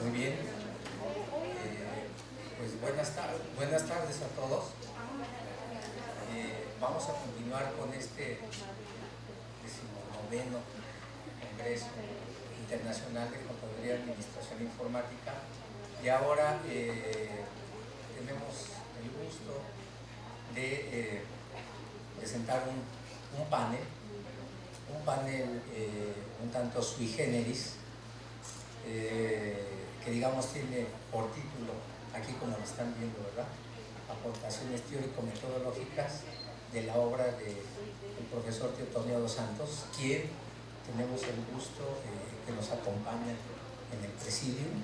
Muy bien, pues buenas tardes a todos. Vamos a continuar con este 19º Congreso Internacional de Contaduría y Administración Informática, y ahora tenemos el gusto de presentar un panel un tanto sui generis, que digamos tiene por título, aquí como lo están viendo, ¿verdad?, Aportaciones teórico-metodológicas de la obra del profesor Teotonio dos Santos, quien tenemos el gusto que nos acompaña en el presidium.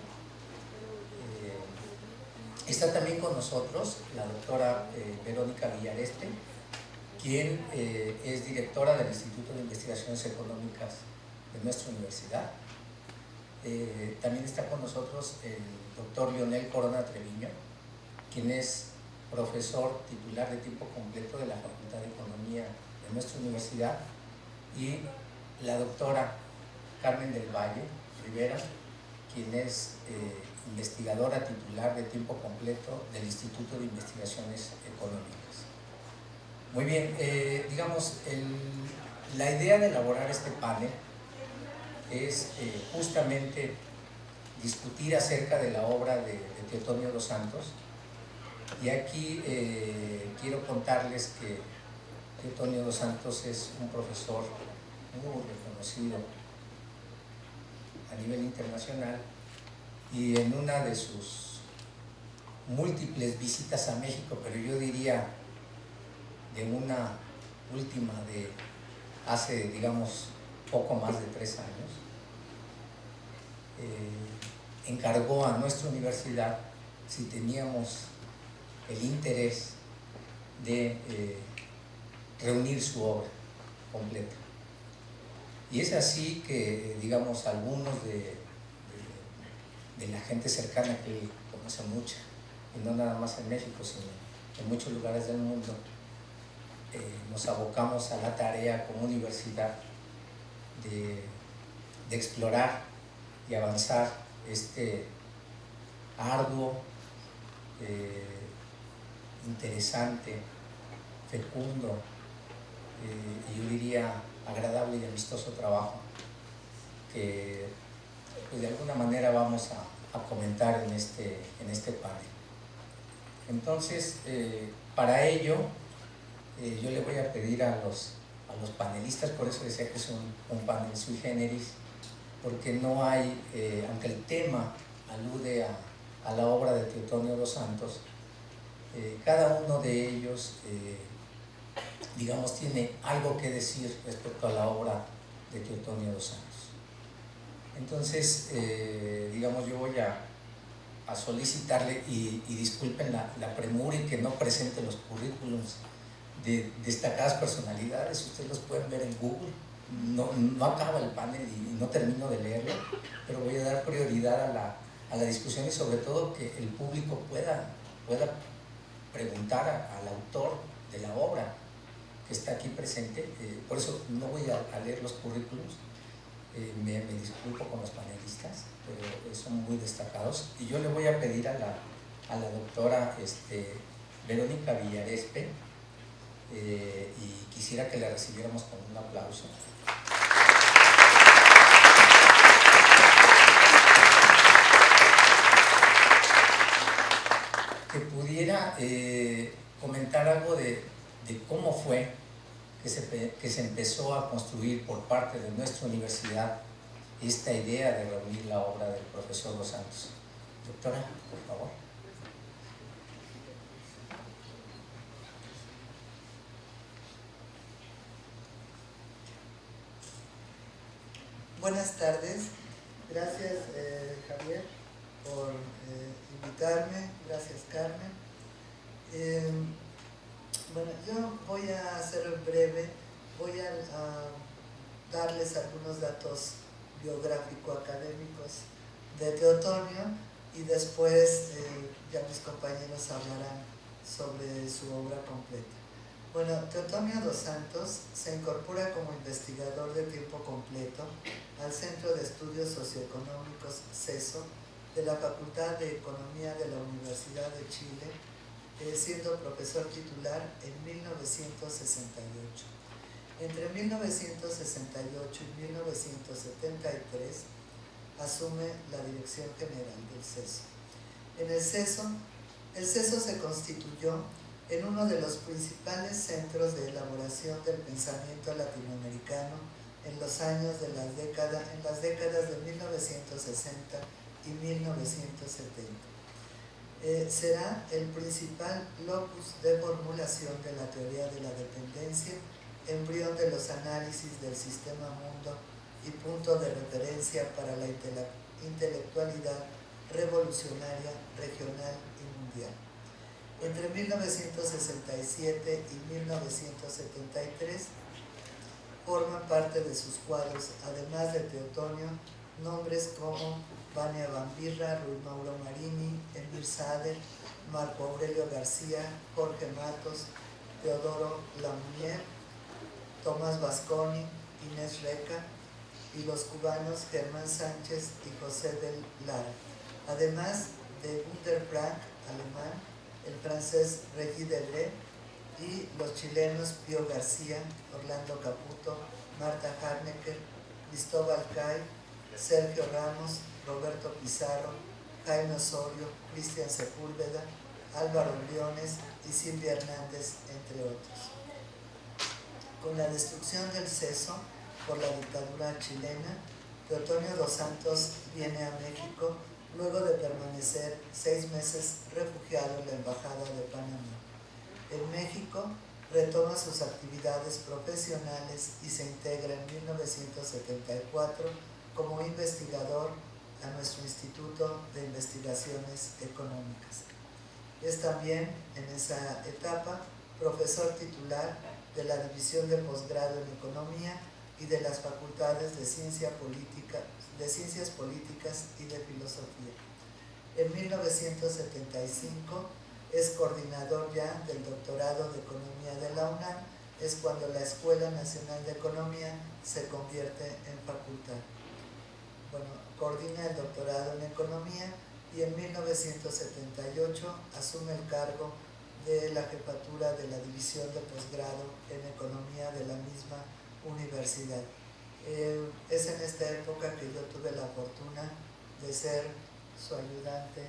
Está también con nosotros la doctora Verónica Villareste, quien es directora del Instituto de Investigaciones Económicas de nuestra universidad. También está con nosotros el doctor Leonel Corona Treviño, quien es profesor titular de tiempo completo de la Facultad de Economía de nuestra universidad, y la doctora Carmen del Valle Rivera, quien es investigadora titular de tiempo completo del Instituto de Investigaciones Económicas. Muy bien, digamos, la idea de elaborar este panel es justamente discutir acerca de la obra de Teotonio dos Santos, y aquí quiero contarles que Teotonio dos Santos es un profesor muy reconocido a nivel internacional, y en una de sus múltiples visitas a México, pero yo diría de una última de hace, digamos, poco más de 3 años, encargó a nuestra universidad si teníamos el interés de reunir su obra completa. Y es así que, digamos, algunos de la gente cercana que él conoce mucho, y no nada más en México, sino en muchos lugares del mundo, nos abocamos a la tarea como universidad de explorar y avanzar este arduo, interesante, fecundo, y yo diría agradable y amistoso trabajo que, pues, de alguna manera vamos a comentar en este panel. Entonces, para ello, yo le voy a pedir a los panelistas, por eso decía que es un panel sui generis, porque no hay, aunque el tema alude a la obra de Teotonio dos Santos, cada uno de ellos, digamos, tiene algo que decir respecto a la obra de Teotonio dos Santos. Entonces, digamos, yo voy a solicitarle, y disculpen la premura y que no presente los currículums de destacadas personalidades, ustedes los pueden ver en Google. No acaba el panel y no termino de leerlo, pero voy a dar prioridad a la discusión, y sobre todo que el público pueda preguntar al autor de la obra que está aquí presente. Por eso no voy a leer los currículums, me disculpo con los panelistas, pero son muy destacados, y yo le voy a pedir a la doctora Verónica Villareste, y quisiera que la recibiéramos con un aplauso. Que pudiera comentar algo de cómo fue que se empezó a construir por parte de nuestra universidad esta idea de reunir la obra del profesor dos Santos. Doctora, por favor. Buenas tardes, gracias Javier por invitarme, gracias Carmen. Bueno, yo voy a ser breve, voy a darles algunos datos biográfico-académicos de Teotonio y después ya mis compañeros hablarán sobre su obra completa. Bueno, Teotonio dos Santos se incorpora como investigador de tiempo completo al Centro de Estudios Socioeconómicos CESO de la Facultad de Economía de la Universidad de Chile, siendo profesor titular en 1968. Entre 1968 y 1973 asume la dirección general del CESO. En el CESO se constituyó en uno de los principales centros de elaboración del pensamiento latinoamericano en las décadas de 1960 y 1970. Será el principal locus de formulación de la teoría de la dependencia, embrión de los análisis del sistema mundo y punto de referencia para la intelectualidad revolucionaria regional y mundial. Entre 1967 y 1973 forman parte de sus cuadros, además de Teotonio, nombres como Vania Bambirra, Rui Mauro Marini, Emir Sader, Marco Aurelio García, Jorge Matos, Teodoro Lamunier, Tomás Vasconi, Inés Reca y los cubanos Germán Sánchez y José del Lara, además de Günter Frank, alemán, el francés Regis Debray y los chilenos Pío García, Orlando Caputo, Marta Harnecker, Cristóbal Cay, Sergio Ramos, Roberto Pizarro, Jaime Osorio, Cristian Sepúlveda, Álvaro Briones y Silvia Hernández, entre otros. Con la destrucción del CESO por la dictadura chilena, Teotonio dos Santos viene a México luego de permanecer 6 meses refugiado en la Embajada de Panamá. En México retoma sus actividades profesionales y se integra en 1974 como investigador a nuestro Instituto de Investigaciones Económicas. Es también en esa etapa profesor titular de la División de Posgrado en Economía y de las Facultades de Ciencias Políticas y de Filosofía. En 1975 es coordinador ya del doctorado de Economía de la UNAM, es cuando la Escuela Nacional de Economía se convierte en facultad. Bueno, coordina el doctorado en Economía y en 1978 asume el cargo de la jefatura de la División de Posgrado en Economía de la misma universidad. Es en esta época que yo tuve la fortuna de ser su ayudante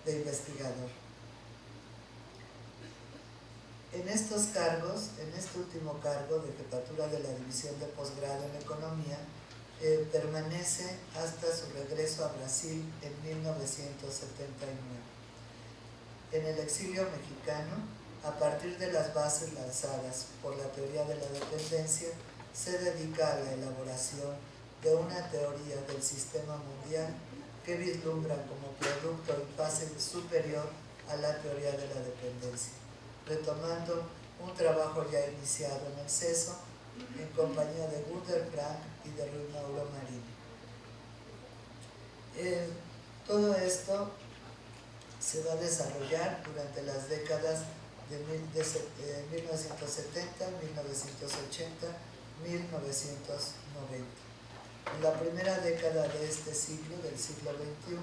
de investigador. En estos cargos, en este último cargo de jefatura de la División de Posgrado en Economía, permanece hasta su regreso a Brasil en 1979. En el exilio mexicano, a partir de las bases lanzadas por la teoría de la dependencia, se dedica a la elaboración de una teoría del sistema mundial que vislumbra como producto y fase superior a la teoría de la dependencia, retomando un trabajo ya iniciado en el CESO en compañía de Günter Frank y de Rui Mauro Marini. Todo esto se va a desarrollar durante las décadas de 1970, 1980, 1990. En la primera década de este siglo, del siglo XXI,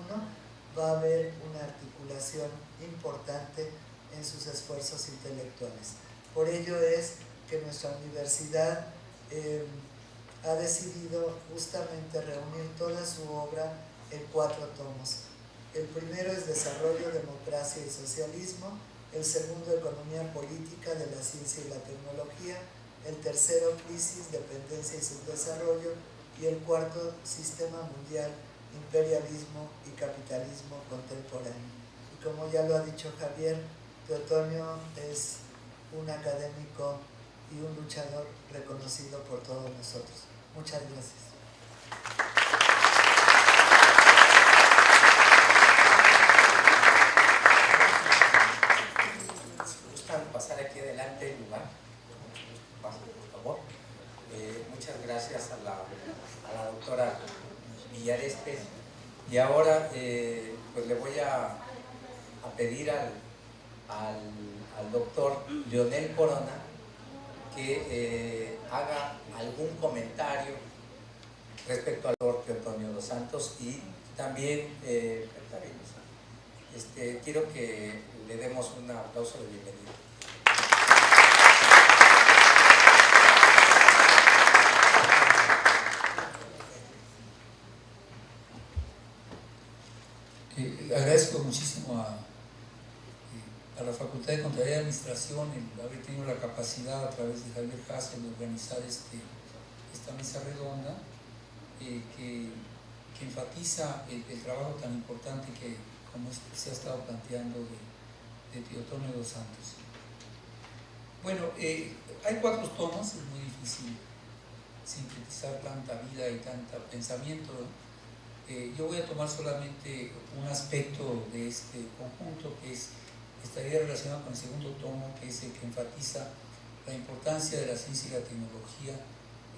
va a haber una articulación importante en sus esfuerzos intelectuales. Por ello es que nuestra universidad ha decidido justamente reunir toda su obra en 4 tomos. El primero es Desarrollo, Democracia y Socialismo, el segundo Economía Política de la Ciencia y la Tecnología, el tercero Crisis, Dependencia y Subdesarrollo, y el cuarto Sistema Mundial, Imperialismo y Capitalismo Contemporáneo. Y como ya lo ha dicho Javier, Teotonio es un académico y un luchador reconocido por todos nosotros. Muchas gracias. Si gustan pasar aquí aquí adelante el lugar. Paso, por favor. Muchas gracias a la doctora Villarespe. Y ahora pues le voy a pedir al doctor Leonel Corona que haga algún comentario respecto al doctor Teotonio dos Santos, y también quiero que le demos un aplauso de bienvenida. Agradezco muchísimo a la Facultad de Contaduría y Administración el haber tenido la capacidad a través de Javier Hassel de organizar esta mesa redonda que enfatiza el trabajo tan importante que como se ha estado planteando de Teotonio dos Santos. Bueno, hay 4 tomos, es muy difícil sintetizar tanta vida y tanto pensamiento, ¿no? Yo voy a tomar solamente un aspecto de este conjunto que estaría relacionado con el segundo tomo, que es el que enfatiza la importancia de la ciencia y la tecnología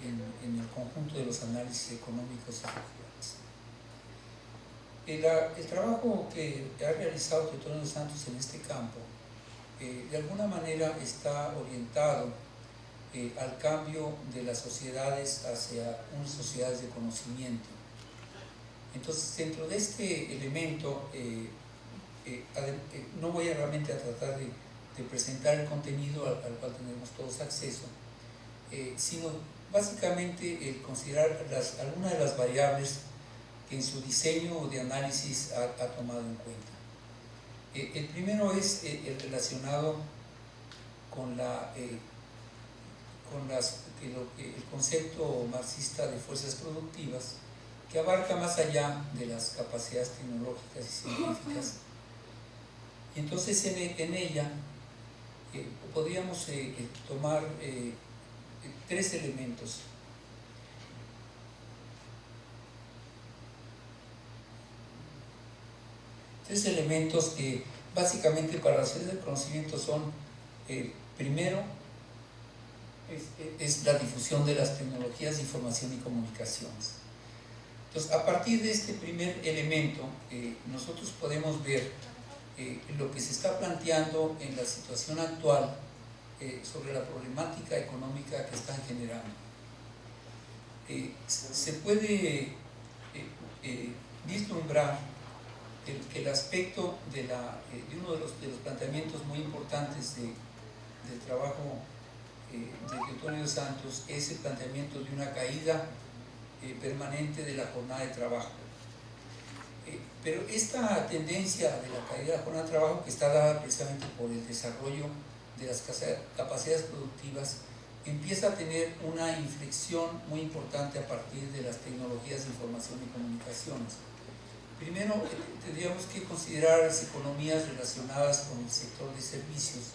en el conjunto de los análisis económicos y sociales. El trabajo que ha realizado Teotonio dos Santos en este campo de alguna manera está orientado al cambio de las sociedades hacia unas sociedades de conocimiento. Entonces, dentro de este elemento, no voy realmente a tratar de presentar el contenido al cual tenemos todos acceso, sino básicamente considerar algunas de las variables que en su diseño de análisis ha tomado en cuenta. El primero es el relacionado con el concepto marxista de fuerzas productivas, que abarca más allá de las capacidades tecnológicas y científicas. Y entonces en ella podríamos tomar 3 elementos. Tres elementos que básicamente para la sociedad del conocimiento son, primero, es la difusión de las tecnologías de información y comunicaciones. Entonces, a partir de este primer elemento, nosotros podemos ver lo que se está planteando en la situación actual sobre la problemática económica que están generando. Se puede vislumbrar que el aspecto de uno de los planteamientos muy importantes del trabajo de Teotonio dos Santos es el planteamiento de una caída permanente de la jornada de trabajo. Pero esta tendencia de la caída de la jornada de trabajo, que está dada precisamente por el desarrollo de las capacidades productivas, empieza a tener una inflexión muy importante a partir de las tecnologías de información y comunicaciones. Primero, tendríamos que considerar las economías relacionadas con el sector de servicios.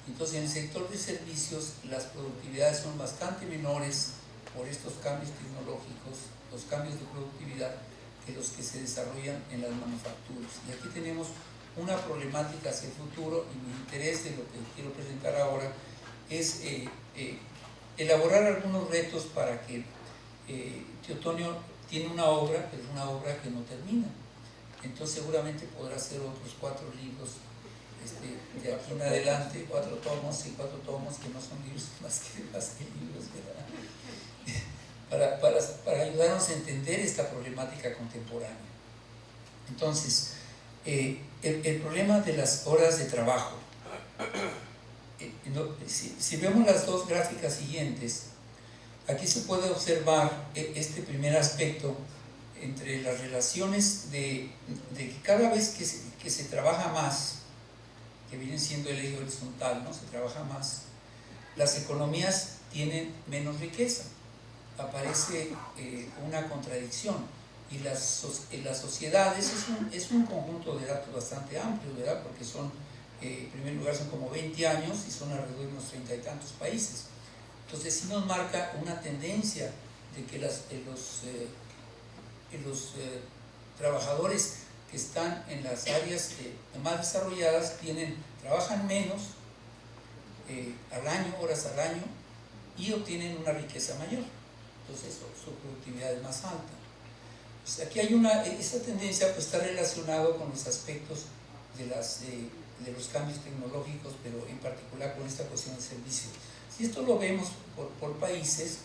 Entonces, en el sector de servicios, las productividades son bastante menores por estos cambios tecnológicos, los cambios de productividad, que los que se desarrollan en las manufacturas. Y aquí tenemos una problemática hacia el futuro, y mi interés de lo que quiero presentar ahora es elaborar algunos retos para que Teotonio tiene una obra, pero es una obra que no termina. Entonces seguramente podrá hacer otros 4 libros de aquí en adelante, 4 tomos que no son libros más que libros, ¿verdad? Para ayudarnos a entender esta problemática contemporánea. Entonces, el problema de las horas de trabajo. Si vemos las 2 gráficas siguientes, aquí se puede observar este primer aspecto entre las relaciones de que cada vez que se trabaja más, que viene siendo el eje horizontal, ¿no? Se trabaja más, las economías tienen menos riqueza. Aparece una contradicción, y las sociedades es un conjunto de datos bastante amplio, ¿verdad? Porque son, en primer lugar, son como 20 años y son alrededor de unos 30 y tantos países. Entonces sí nos marca una tendencia de que los trabajadores que están en las áreas más desarrolladas trabajan menos, al año, horas al año, y obtienen una riqueza mayor. Entonces su productividad es más alta. Pues aquí hay esa tendencia pues, está relacionado con los aspectos de los cambios tecnológicos, pero en particular con esta cuestión de servicios. Si esto lo vemos por países,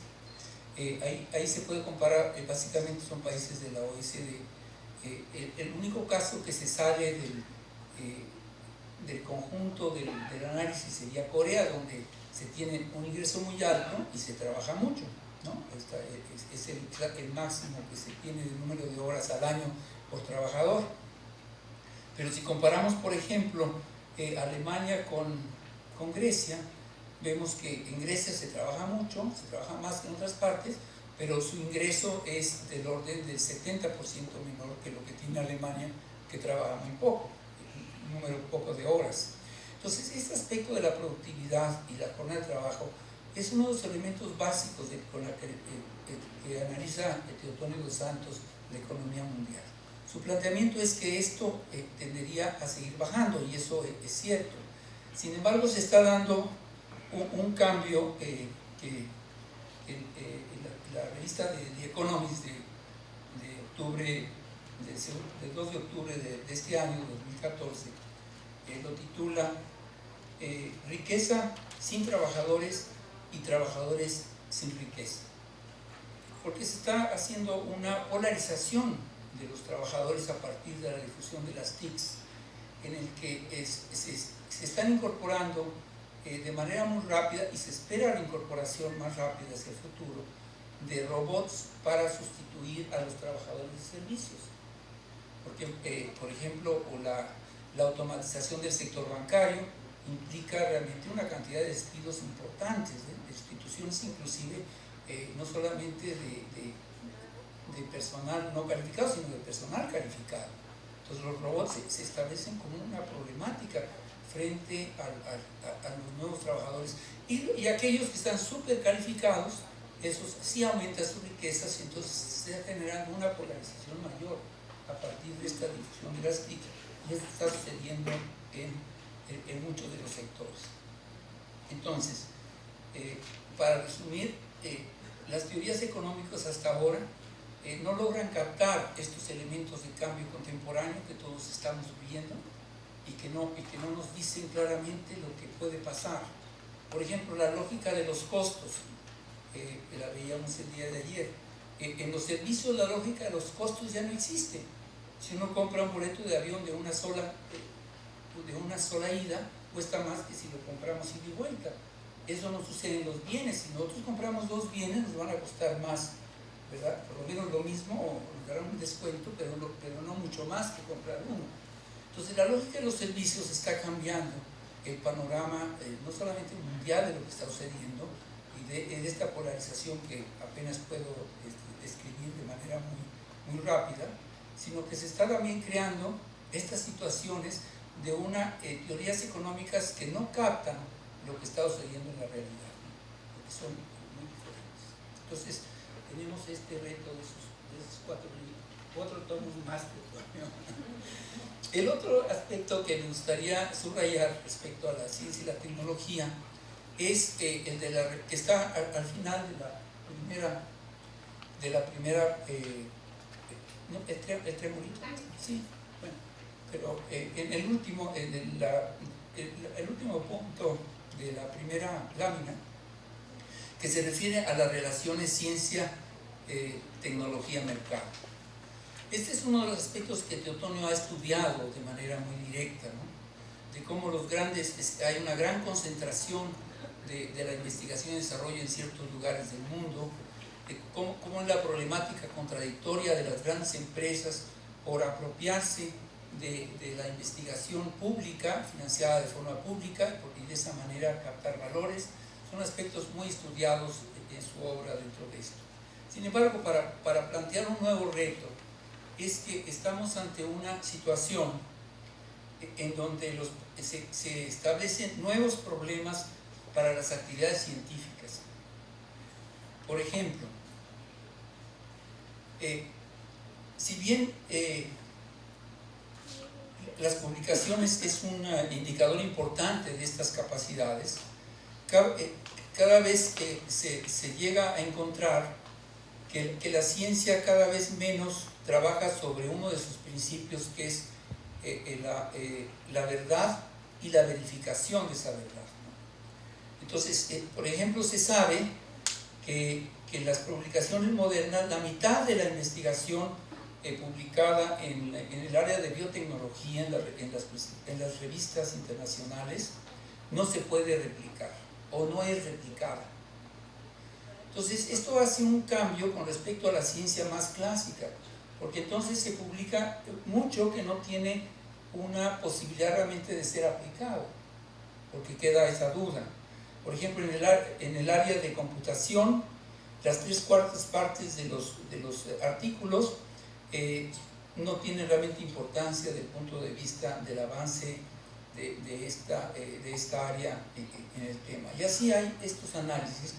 ahí se puede comparar, básicamente son países de la OECD. El único caso que se sale del conjunto del análisis sería Corea, donde se tiene un ingreso muy alto y se trabaja mucho, ¿no? Es el máximo que se tiene de número de horas al año por trabajador. Pero si comparamos, por ejemplo, Alemania con Grecia, vemos que en Grecia se trabaja mucho, se trabaja más que en otras partes, pero su ingreso es del orden del 70% menor que lo que tiene Alemania, que trabaja muy poco, un número poco de horas. Entonces, este aspecto de la productividad y la jornada de trabajo es uno de los elementos básicos con la que analiza Teotonio dos Santos la economía mundial. Su planteamiento es que esto tendería a seguir bajando, y eso es cierto. Sin embargo, se está dando un cambio que la revista de The Economist de octubre, del 2 de octubre de este año, 2014, lo titula Riqueza sin trabajadores y trabajadores sin riqueza. Porque se está haciendo una polarización de los trabajadores a partir de la difusión de las TICs, en el que se están incorporando de manera muy rápida, y se espera la incorporación más rápida hacia el futuro, de robots para sustituir a los trabajadores de servicios. Porque, por ejemplo, la automatización del sector bancario implica realmente una cantidad de despidos importantes, de sustituciones inclusive, no solamente de personal no calificado, sino de personal calificado. Entonces los robots se establecen como una problemática frente a los nuevos trabajadores, y aquellos que están súper calificados, esos sí aumentan sus riquezas, y entonces se está generando una polarización mayor a partir de esta difusión de las TIC, y esto está sucediendo en muchos de los sectores. Entonces, para resumir, las teorías económicas hasta ahora no logran captar estos elementos de cambio contemporáneo que todos estamos viviendo, y que no nos dicen claramente lo que puede pasar. Por ejemplo, la lógica de los costos, la veíamos el día de ayer. En los servicios la lógica de los costos ya no existe. Si uno compra un boleto de avión de una sola ida, cuesta más que si lo compramos ida y vuelta. Eso no sucede en los bienes. Si nosotros compramos dos bienes, nos van a costar más, ¿verdad? Por lo menos lo mismo, o nos darán un descuento, pero no mucho más que comprar uno. Entonces, la lógica de los servicios está cambiando el panorama, no solamente mundial, de lo que está sucediendo, y de esta polarización que apenas puedo describir de manera muy rápida, sino que se está también creando estas situaciones de teorías económicas que no captan lo que está sucediendo en la realidad, ¿no? Porque son muy diferentes. Entonces, tenemos este reto de esos cuatro tomos más que todavía. El otro aspecto que me gustaría subrayar respecto a la ciencia y la tecnología es el que está al final de la primera ¿no? ¿El tremolito? Sí, bueno, pero en el último punto de la primera lámina, que se refiere a las relaciones ciencia, tecnología, mercado. Este es uno de los aspectos que Teotonio ha estudiado de manera muy directa, ¿no? De cómo hay una gran concentración de la investigación y desarrollo en ciertos lugares del mundo, de cómo es la problemática contradictoria de las grandes empresas por apropiarse de la investigación pública, financiada de forma pública, y de esa manera captar valores. Son aspectos muy estudiados en su obra dentro de esto. Sin embargo, para plantear un nuevo reto, es que estamos ante una situación en donde se establecen nuevos problemas para las actividades científicas. Por ejemplo, si bien las publicaciones es un indicador importante de estas capacidades, cada vez se llega a encontrar que la ciencia cada vez menos trabaja sobre uno de sus principios, que es la verdad y la verificación de esa verdad, ¿no? Entonces, por ejemplo, se sabe que en las publicaciones modernas, la mitad de la investigación publicada en el área de biotecnología, en las revistas internacionales, no se puede replicar o no es replicada. Entonces, esto hace un cambio con respecto a la ciencia más clásica, porque entonces se publica mucho que no tiene una posibilidad realmente de ser aplicado, porque queda esa duda. Por ejemplo, en el área de computación, las 3/4 partes de los artículos no tienen realmente importancia desde el punto de vista del avance de esta área en el tema. Y así hay estos análisis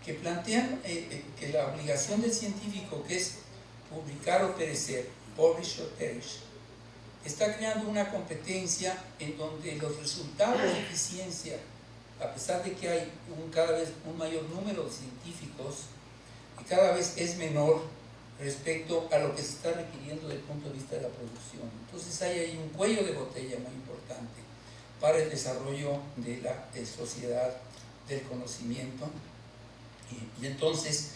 que plantean que la obligación del científico, que es publicar o perecer, publish or perish, está creando una competencia en donde los resultados de eficiencia, a pesar de que hay cada vez un mayor número de científicos, y cada vez es menor respecto a lo que se está requiriendo desde el punto de vista de la producción. Entonces hay ahí un cuello de botella muy importante para el desarrollo de la sociedad del conocimiento. Y entonces,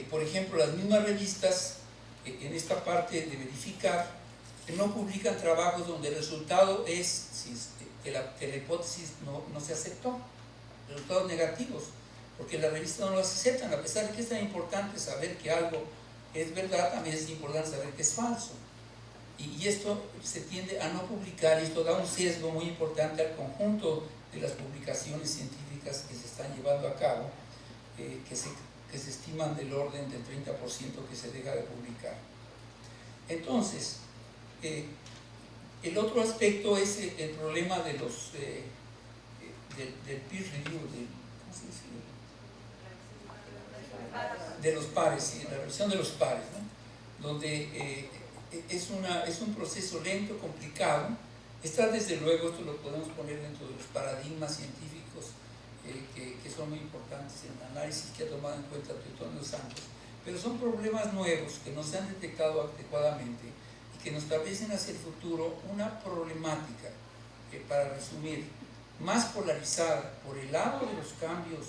por ejemplo, las mismas revistas en esta parte de verificar no publican trabajos donde el resultado es que la hipótesis no se aceptó, resultados negativos, porque las revistas no los aceptan. A pesar de que es tan importante saber que algo es verdad, también es importante saber que es falso. Y esto se tiende a no publicar, y esto da un sesgo muy importante al conjunto de las publicaciones científicas que se están llevando a cabo, que se estiman del orden del 30% que se deja de publicar. Entonces, el otro aspecto es el problema de del peer review, ¿cómo se dice? De los pares, sí, la revisión de los pares, ¿no? Donde es un proceso lento, complicado. Está desde luego, esto lo podemos poner dentro de los paradigmas científicos que son muy importantes en el análisis que ha tomado en cuenta Teotonio Santos, pero son problemas nuevos que no se han detectado adecuadamente y que nos establecen hacia el futuro una problemática para resumir, más polarizada por el lado de los cambios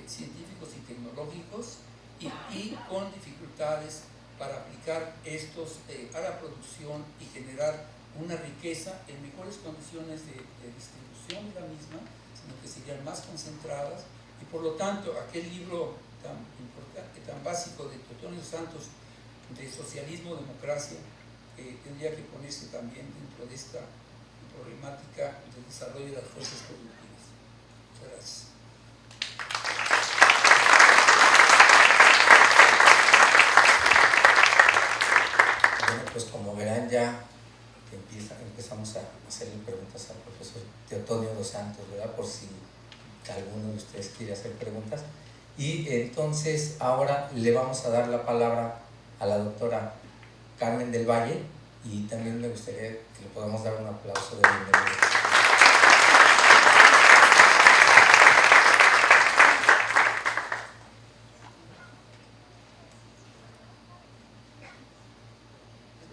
científicos y tecnológicos y con dificultades para aplicar estos a la producción y generar una riqueza en mejores condiciones de distribución de la misma, sino que serían más concentradas, y por lo tanto aquel libro tan importante, tan básico de Teotonio Santos, de Socialismo, Democracia, tendría que ponerse también dentro de esta problemática del desarrollo de las fuerzas productivas. Muchas gracias. Bueno, pues como verán, ya empezamos a hacerle preguntas al profesor Teotonio dos Santos, ¿verdad? Por si alguno de ustedes quiere hacer preguntas. Y entonces ahora le vamos a dar la palabra a la doctora Carmen del Valle, y también me gustaría que le podamos dar un aplauso de bienvenida.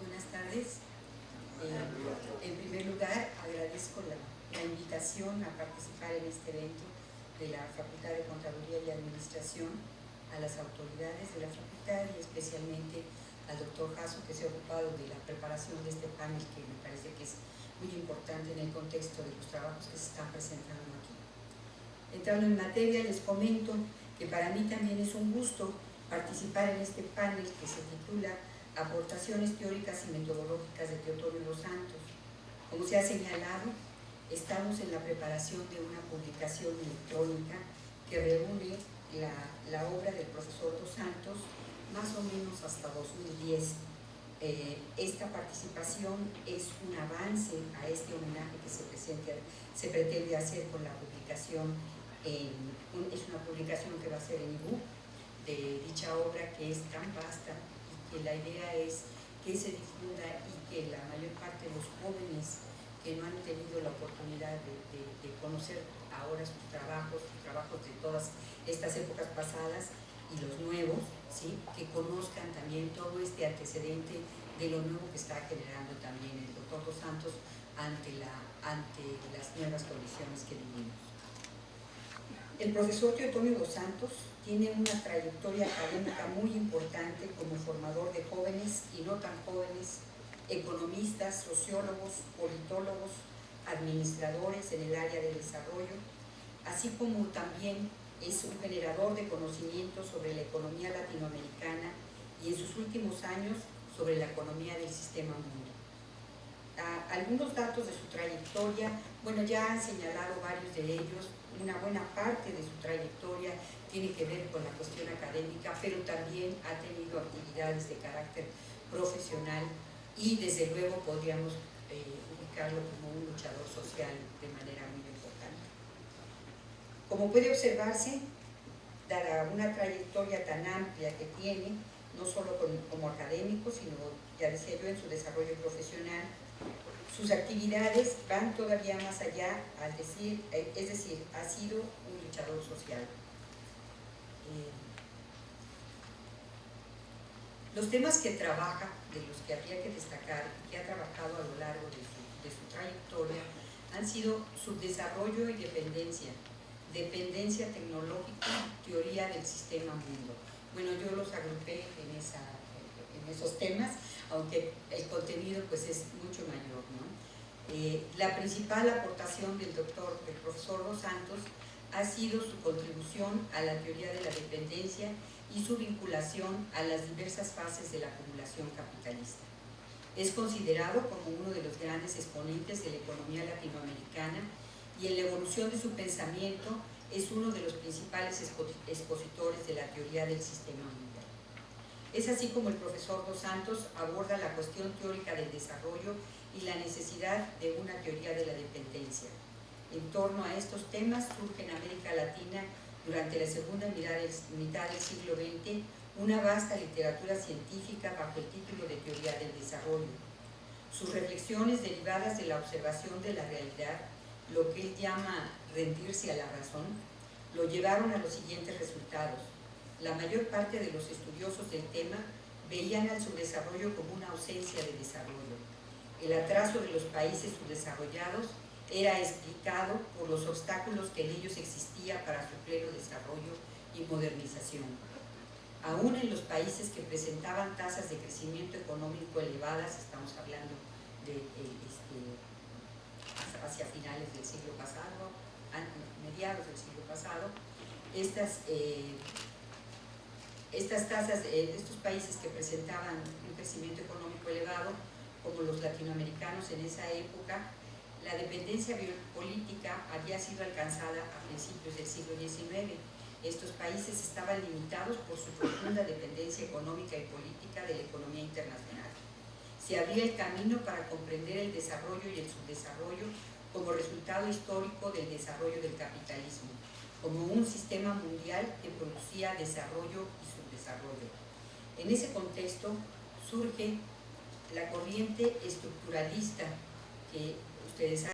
Buenas tardes. En primer lugar, agradezco la invitación a participar en este evento de la Facultad de Contaduría y Administración, a las autoridades de la facultad y especialmente al doctor Jasso, que se ha ocupado de la preparación de este panel, que me parece que es muy importante en el contexto de los trabajos que se están presentando aquí. Entrando en materia, les comento que para mí también es un gusto participar en este panel que se titula Aportaciones teóricas y metodológicas de Teotonio dos Santos. Como se ha señalado, estamos en la preparación de una publicación electrónica que reúne la obra del profesor dos Santos más o menos hasta 2010. Esta participación es un avance a este homenaje que se pretende hacer con la publicación, es una publicación que va a ser en ebook de dicha obra, que es tan vasta, y que la idea es que se difunda y que la mayor parte de los jóvenes que no han tenido la oportunidad de conocer ahora sus trabajos de todas estas épocas pasadas y los nuevos, ¿sí? Que conozcan también todo este antecedente de lo nuevo que está generando también el doctor Dos Santos ante las nuevas condiciones que vivimos. El profesor Teotonio Dos Santos tiene una trayectoria académica muy importante como formador de jóvenes y no tan jóvenes, economistas, sociólogos, politólogos, administradores en el área de desarrollo, así como también es un generador de conocimiento sobre la economía latinoamericana y en sus últimos años sobre la economía del sistema mundo. Algunos datos de su trayectoria, bueno, ya han señalado varios de ellos. Una buena parte de su trayectoria tiene que ver con la cuestión académica, pero también ha tenido actividades de carácter profesional y desde luego podríamos ubicarlo como un luchador social de manera muy importante. Como puede observarse, dada una trayectoria tan amplia que tiene, no solo como académico, sino, ya decía yo, en su desarrollo profesional, sus actividades van todavía más allá, es decir, ha sido un luchador social. Los temas que trabaja, de los que habría que destacar, que ha trabajado a lo largo de su trayectoria, han sido subdesarrollo y dependencia, dependencia tecnológica, teoría del sistema mundo. Bueno, yo los agrupé en esos temas, aunque el contenido pues es mucho mayor, ¿no? La principal aportación del profesor Dos Santos ha sido su contribución a la teoría de la dependencia y su vinculación a las diversas fases de la acumulación capitalista. Es considerado como uno de los grandes exponentes de la economía latinoamericana y en la evolución de su pensamiento es uno de los principales expositores de la teoría del sistema mundial. Es así como el profesor Dos Santos aborda la cuestión teórica del desarrollo y la necesidad de una teoría de la dependencia. En torno a estos temas surge en América Latina durante la segunda mitad del siglo XX una vasta literatura científica bajo el título de teoría del desarrollo. Sus reflexiones derivadas de la observación de la realidad, lo que él llama rendirse a la razón, lo llevaron a los siguientes resultados. La mayor parte de los estudiosos del tema veían al subdesarrollo como una ausencia de desarrollo. El atraso de los países subdesarrollados era explicado por los obstáculos que en ellos existía para su pleno desarrollo y modernización. Aún en los países que presentaban tasas de crecimiento económico elevadas, estamos hablando de hacia finales del siglo pasado, mediados del siglo pasado, estas tasas de estos países que presentaban un crecimiento económico elevado, como los latinoamericanos en esa época, la dependencia biopolítica había sido alcanzada a principios del siglo XIX. Estos países estaban limitados por su profunda dependencia económica y política de la economía internacional. Se abría el camino para comprender el desarrollo y el subdesarrollo como resultado histórico del desarrollo del capitalismo, como un sistema mundial que producía desarrollo y subdesarrollo. En ese contexto surge la corriente estructuralista que ustedes saben